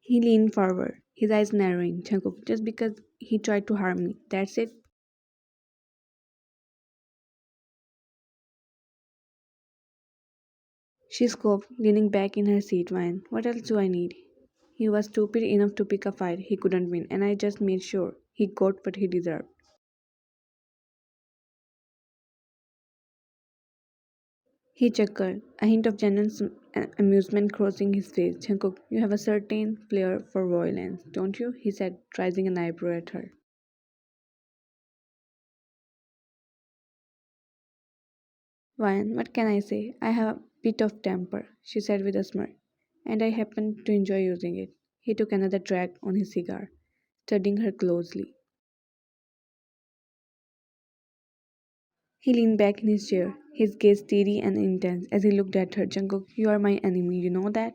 He leaned forward, his eyes narrowing. Jungkook, just because he tried to harm me, that's it? She scoffed, leaning back in her seat. Wine. What else do I need? He was stupid enough to pick a fight he couldn't win, and I just made sure he got what he deserved. He chuckled, a hint of genuine amusement crossing his face. Jungkook, you have a certain flair for violence, don't you? He said, raising an eyebrow at her. Wine, what can I say? I have a bit of temper, she said with a smirk, and I happen to enjoy using it. He took another drag on his cigar, studying her closely. He leaned back in his chair, his gaze steady and intense as he looked at her. Jungkook, you are my enemy, you know that?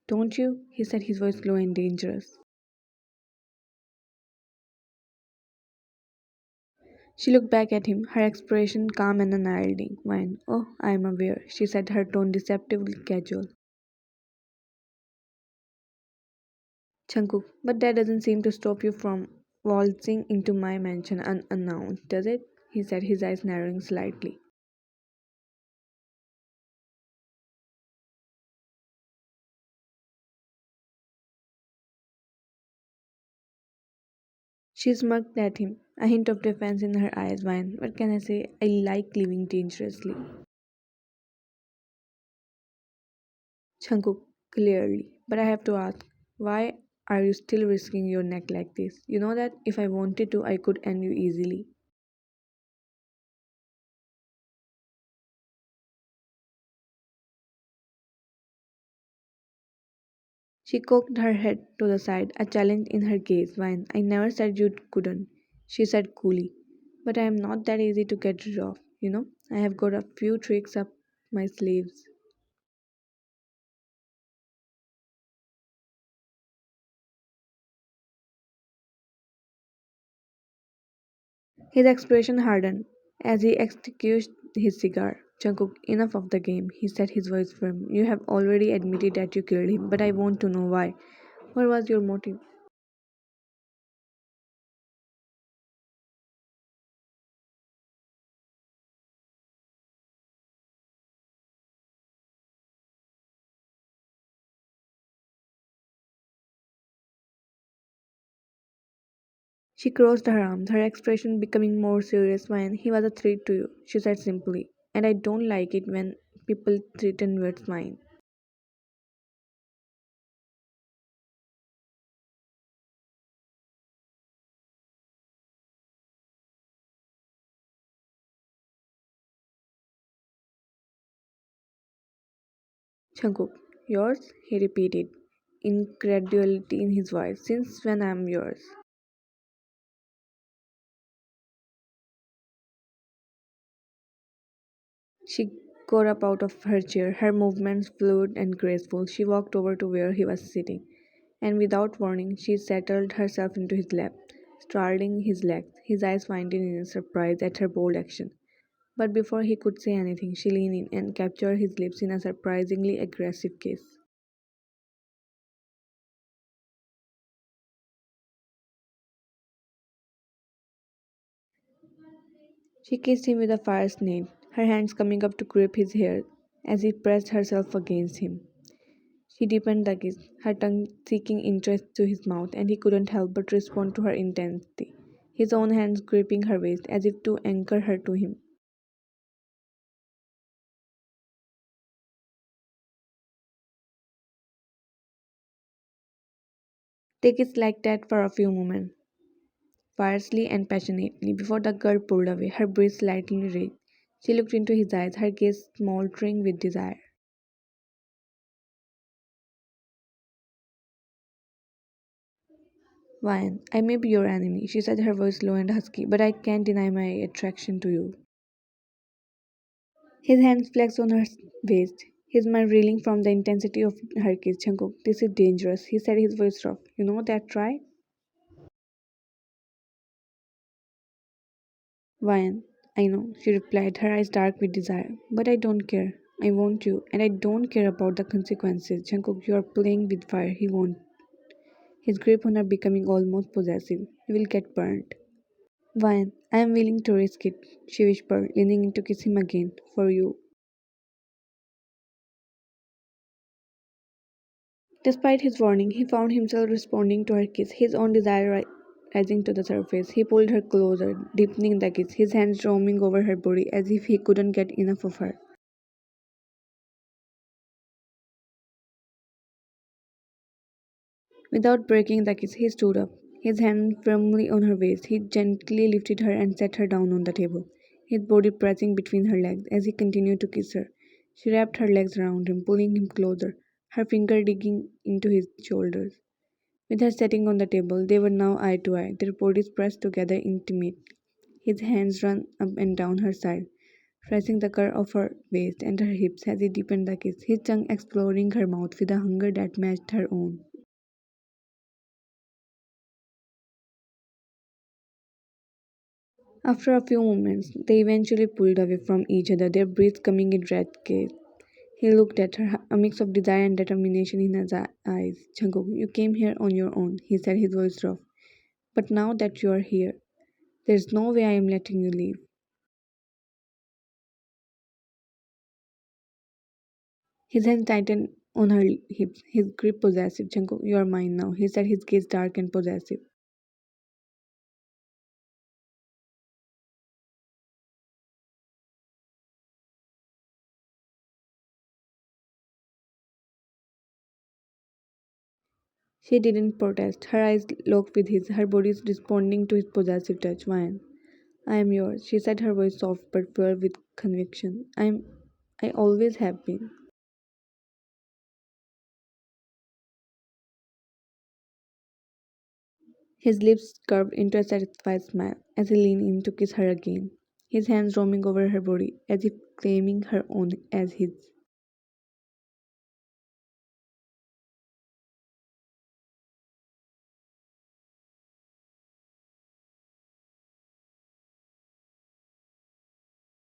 Don't you? He said, his voice low and dangerous. She looked back at him, her expression calm and unyielding. Wine. Oh, I am aware, she said, her tone deceptively casual. Jungkook, but that doesn't seem to stop you from waltzing into my mansion unannounced, does it? He said, his eyes narrowing slightly. She smirked at him, a hint of defense in her eyes. Wine. What can I say? I like living dangerously. Jungkook, clearly. But I have to ask, why are you still risking your neck like this? You know that if I wanted to, I could end you easily. She cocked her head to the side, a challenge in her gaze. Wine, I never said you couldn't, she said coolly. But I am not that easy to get rid of, you know. I have got a few tricks up my sleeves. His expression hardened as he extinguished his cigar. Jungkook, enough of the game, he said, his voice firm. You have already admitted that you killed him, but I want to know why. What was your motive? She crossed her arms, her expression becoming more serious. When he was a threat to you, she said simply, and I don't like it when people threaten with mine. Jungkook, yours? He repeated, incredulity in his voice. Since when I am yours? She got up out of her chair, her movements fluid and graceful. She walked over to where he was sitting, and without warning, she settled herself into his lap, straddling his legs, his eyes widening in surprise at her bold action. But before he could say anything, she leaned in and captured his lips in a surprisingly aggressive kiss. She kissed him with a fierce need, her hands coming up to grip his hair as he pressed herself against him. She deepened the kiss, her tongue seeking entrance to his mouth, and he couldn't help but respond to her intensity, his own hands gripping her waist as if to anchor her to him. They kissed like that for a few moments, fiercely and passionately, before the girl pulled away, her breast slightly raised. She looked into his eyes, her gaze smoldering with desire. Vian, I may be your enemy, she said, her voice low and husky, but I can't deny my attraction to you. His hands flexed on her waist, his mind reeling from the intensity of her kiss. Jungkook, this is dangerous, he said, his voice rough. You know that, right? Vian, I know, she replied, her eyes dark with desire. But I don't care. I want you, and I don't care about the consequences. Jungkook, you are playing with fire. He won't. his grip on her becoming almost possessive. "You will get burned." "Wine, I am willing to risk it," she whispered, leaning in to kiss him again. "For you." Despite his warning, he found himself responding to her kiss, his own desire rising to the surface. He pulled her closer, deepening the kiss, his hands roaming over her body as if he couldn't get enough of her. Without breaking the kiss, he stood up, his hand firmly on her waist. He gently lifted her and set her down on the table, his body pressing between her legs as he continued to kiss her. She wrapped her legs around him, pulling him closer, her finger digging into his shoulders. With her sitting on the table, they were now eye to eye, their bodies pressed together intimately. His hands ran up and down her side, pressing the curve of her waist and her hips as he deepened the kiss, his tongue exploring her mouth with a hunger that matched her own. After a few moments, they eventually pulled away from each other, their breaths coming in red gaze. He looked at her, a mix of desire and determination in his eyes. "Jungkook, you came here on your own," he said, his voice rough. "But now that you are here, there's no way I am letting you leave." His hands tightened on her hips, his grip possessive. "Jungkook, you are mine now," he said, his gaze dark and possessive. She didn't protest. Her eyes locked with his, her body responding to his possessive touch. "Wine, I am yours," she said, her voice soft but filled with conviction. I always have been." His lips curved into a satisfied smile as he leaned in to kiss her again, his hands roaming over her body as if claiming her own as his.